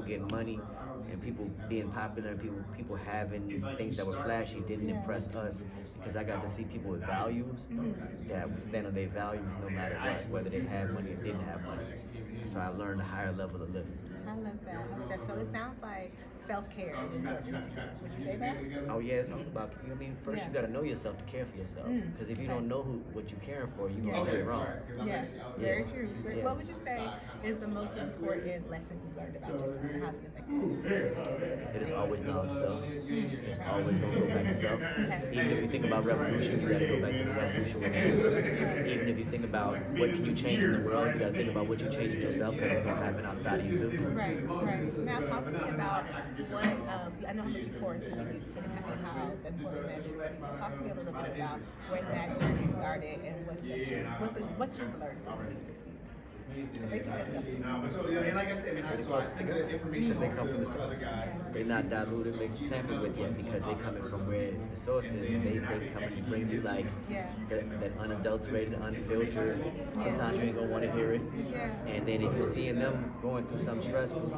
getting money and people being popular and people having things that were flashy didn't impress us, because I got to see people with values that would stand on their values no matter what, whether they had money or didn't have money. So I learned a higher level of living. I love that. I love that. So it sounds like self-care is important to you. Would you say that? Oh yeah, it's all about. I mean, first you got to know yourself to care for yourself. Because if you don't know what you're caring for, you're gonna do it wrong. Yeah, very true. Yeah. What would you say is the most important lesson you learned about yourself, and how does it affect you? It is always knowledge self. It's always gonna go back to self. Even if you think about revolution, you got to go back to the revolution with you. Even if you think about what can you change in the world, you got to think about what you change in yourself, because it's gonna happen outside of you too. Right, right. Now talk to me about what I know how much you pour into the youth and how important that is. So talk to me a little bit about when that journey started and what you've learned from the youth. They teach us stuff too. So yeah, and like I said, I think the information They come from the source. They're not diluted, mixed, and tampered with yet, because they coming from where the source is. They come and bring you like that unadulterated, unfiltered. Sometimes you ain't gonna want to hear it. And then if you're seeing them going through something stressful,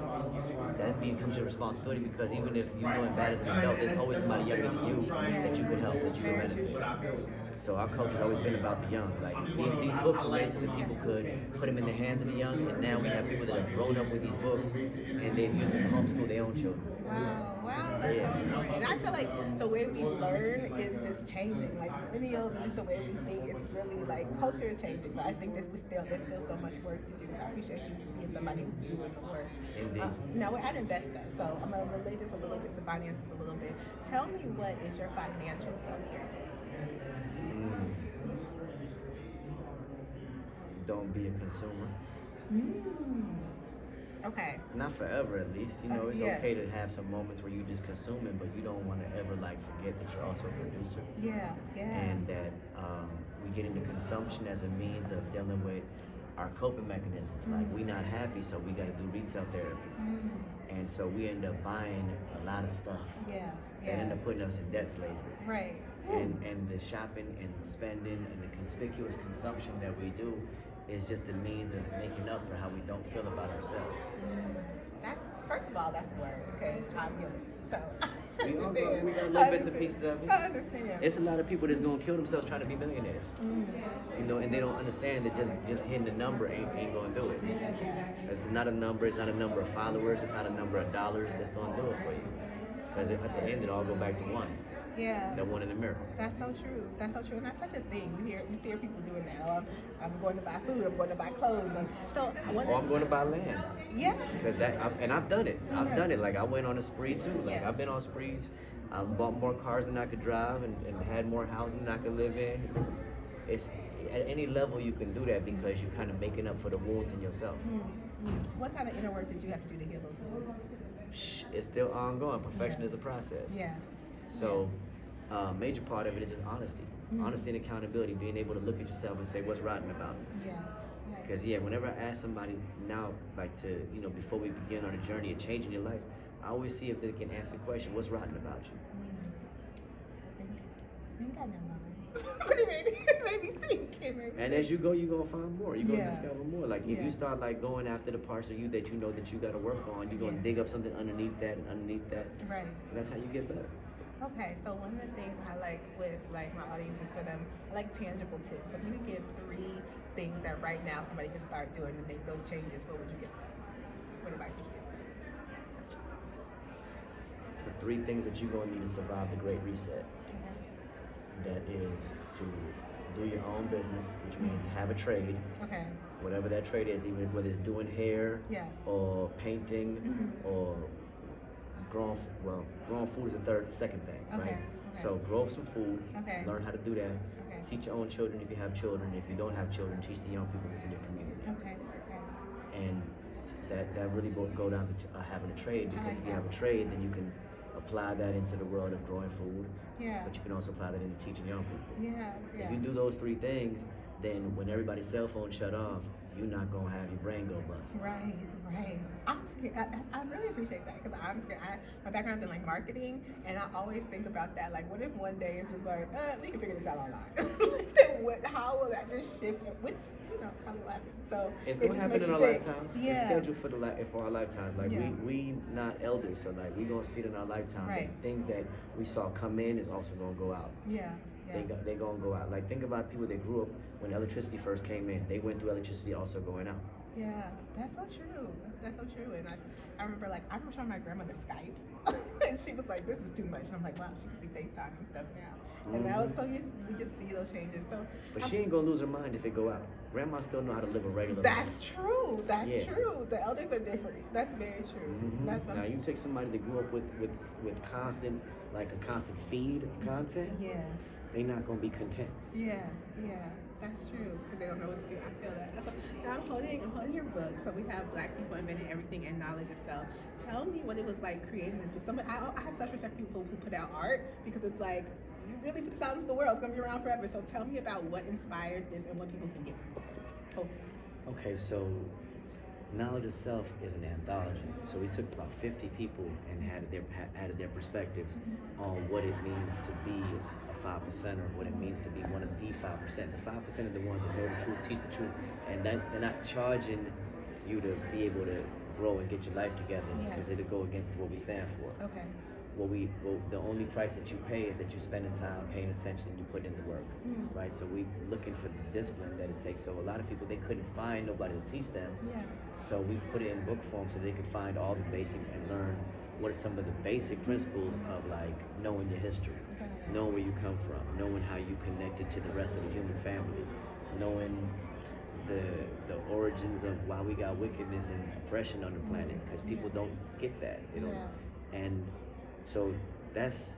that becomes your responsibility, because even if you're doing bad as an adult, there's always somebody younger than you that you could help, that you could benefit. So our culture's always been about the young. Like these books were made so that people could put them in the hands of the young, and now we have people that have grown up with these books and they've used them to homeschool their own children. Wow, that's so important. And I feel like the way we learn is just changing. Like millennials, just the way we think is really like culture is changing. But I think that there's still so much work to do. So I appreciate you being somebody who's doing the work. Indeed. Now we're at Investfest, so I'm gonna relate this a little bit to finances a little bit. Tell me, what is your financial self-care tip? Don't be a consumer. Okay. Not forever, at least. You know, it's okay to have some moments where you just consuming, but you don't want to ever like forget that you're also a producer. Yeah. And that we get into consumption as a means of dealing with our coping mechanisms. Like we're not happy, so we got to do retail therapy. And so we end up buying a lot of stuff. That end up putting us in debt slavery. Right. And the shopping and spending and the conspicuous consumption that we do is just a means of making up for how we don't feel about ourselves. First of all, that's a word, okay? I'm guilty. So we got little bits and pieces of it. I understand. It's a lot of people that's gonna kill themselves trying to be millionaires. You know, and they don't understand that just hitting the number ain't gonna do it. It's not a number. It's not a number of followers. It's not a number of dollars that's gonna do it for you. Because at the end, it all go back to one. That one in the mirror. That's so true. That's so true, and that's such a thing. You hear people doing that. Oh, I'm going to buy food. I'm going to buy clothes. So I'm going to buy land. Because I've done it. I've done it. Like I went on a spree too. Like I've been on sprees. I bought more cars than I could drive and had more housing than I could live in. It's at any level you can do that, because you're kind of making up for the wounds in yourself. What kind of inner work did you have to do to heal those wounds? It's still ongoing. Perfection is a process. So. Major part of it is just honesty. Honesty and accountability, being able to look at yourself and say what's rotten about it. Because whenever I ask somebody now, like to, before we begin on a journey of changing your life, I always see if they can answer the question, what's rotten about you? I think I know mine. What do you mean? It made me think. And as you go, you're going to find more. You're going to discover more. Like if you start like going after the parts of you that you know that you got to work on, you're going to dig up something underneath that and underneath that. Right. And that's how you get better. Okay, so one of the things I like with like my audience is for them, I like tangible tips. So if you could give 3 things that right now somebody can start doing to make those changes, what would you give them? What advice would you give them? The 3 things that you're going to need to survive the Great Reset. That is to do your own business, which means have a trade. Whatever that trade is, even whether it's doing hair or painting or growing food is the second thing, right? So grow some food, learn how to do that, teach your own children if you have children. If you don't have children, teach the young people that's in your community. And that really will go down to having a trade, because if you have a trade, then you can apply that into the world of growing food, but you can also apply that into teaching young people. If you do those 3 things, then when everybody's cell phone shut off, you're not gonna have your brain go bust. Right. I'm scared. I really appreciate that, because I'm scared. My background's in like marketing, and I always think about that. Like, what if one day it's just like, we can figure this out online? How will that just shift? Which No, probably laughing. So it's it gonna just happen makes in you our think. lifetimes. Yeah. It's scheduled for our lifetimes. Like Yeah. we not elders, so like we gonna see it in our lifetimes. Right. And things that we saw come in is also gonna go out. Yeah. They gonna go out. Like think about people that grew up when electricity first came in. They went through electricity also going out. Yeah, that's so true. That's so true. And I remember like I remember showing my grandmother Skype, and she was like, "This is too much." And I'm like, "Wow, she can see FaceTime and stuff now." And that was so we just see those changes. So, but she ain't gonna lose her mind if it go out. Grandma still know how to live a regular life. That's true. That's true. The elders are different. That's very true. That's now you take somebody that grew up with constant like a constant feed of content. Yeah. They're not gonna be content. Yeah. That's true, because they don't know what to do. I feel that. Now I'm holding your book. So we have Black People Invented Everything and Knowledge of Self. Tell me what it was like creating this book. I have such respect for people who put out art, because it's like, you really put this out into the world. It's going to be around forever. So tell me about what inspired this and what people can get. Okay, so Knowledge of Self is an anthology. So we took about 50 people and added their perspectives on what it means to be a 5%er, what it means to be one of the 5%. The 5% are the ones that know the truth, teach the truth, and they're not charging you to be able to grow and get your life together, because it'll go against what we stand for. Okay. The only price that you pay is that you're spending time paying attention and you put in the work, right? So we looking for the discipline that it takes. So a lot of people, they couldn't find nobody to teach them. Yeah. So we put it in book form so they could find all the basics and learn what are some of the basic principles of like knowing your history, knowing where you come from, knowing how you connected to the rest of the human family, knowing the origins of why we got wickedness and oppression on the planet, because people don't get that. They don't. And so that's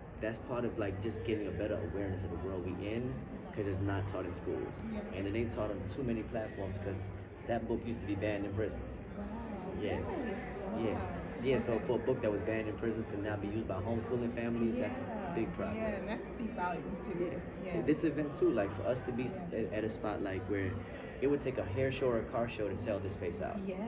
part of like just getting a better awareness of the world we in, because it's not taught in schools, and it ain't taught on too many platforms, because that book used to be banned in prisons. Wow. Yeah. Really? Wow. Yeah. So for a book that was banned in prisons to now be used by homeschooling families, that's big progress. Yeah, and that speaks volumes too. Yeah. This event too, like for us to be at a spot like where it would take a hair show or a car show to sell this space out. Yes.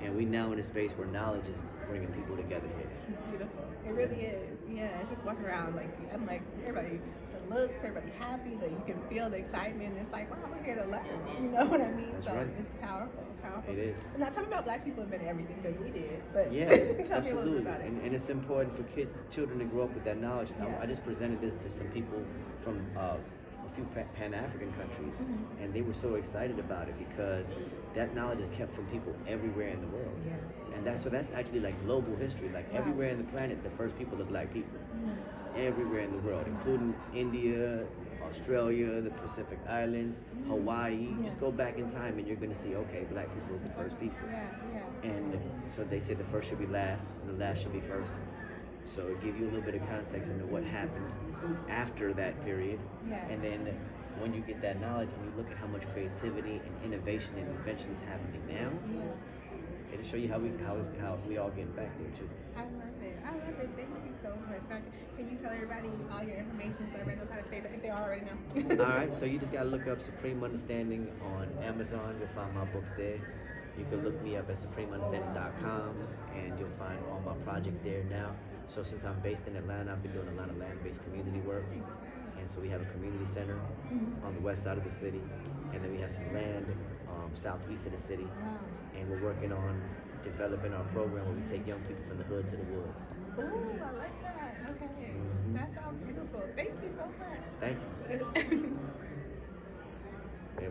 And we now in a space where knowledge is bringing people together here. It's beautiful. It really is. Yeah, it's just walking around like, I'm like, everybody, the looks, everybody happy, that you can feel the excitement. It's like, wow, we're here to learn. You know what I mean? That's so right. It's powerful. It is. Now tell me about Black People Invented Everything, because we did. But yes, tell me a little absolutely. bit about it. And it's important for children to grow up with that knowledge. I just presented this to some people from a few Pan-African countries, and they were so excited about it because that knowledge is kept from people everywhere in the world. And that's actually like global history. Like everywhere in the planet, the first people are Black people. Everywhere in the world, including India, Australia, the Pacific Islands, Hawaii. Just go back in time and you're going to see, okay, Black people is the first people. And so they say the first should be last, and the last should be first. So it gives you a little bit of context into what happened after that period. And then when you get that knowledge and you look at how much creativity and innovation and invention is happening now, it'll show you how we all getting back there too. I love it. Thank you so much. Now, can you tell everybody all your information so everybody knows how to stay if they are already know? All right, so you just gotta look up Supreme Understanding on Amazon. You'll find my books there. You can look me up at supremeunderstanding.com, and you'll find all my projects there now. So since I'm based in Atlanta, I've been doing a lot of land-based community work. And so we have a community center on the west side of the city, and then we have some land southeast of the city. And we're working on developing our program where we take young people from the hood to the woods. Ooh, I like that. Okay. That sounds beautiful. Thank you so much. Thank you.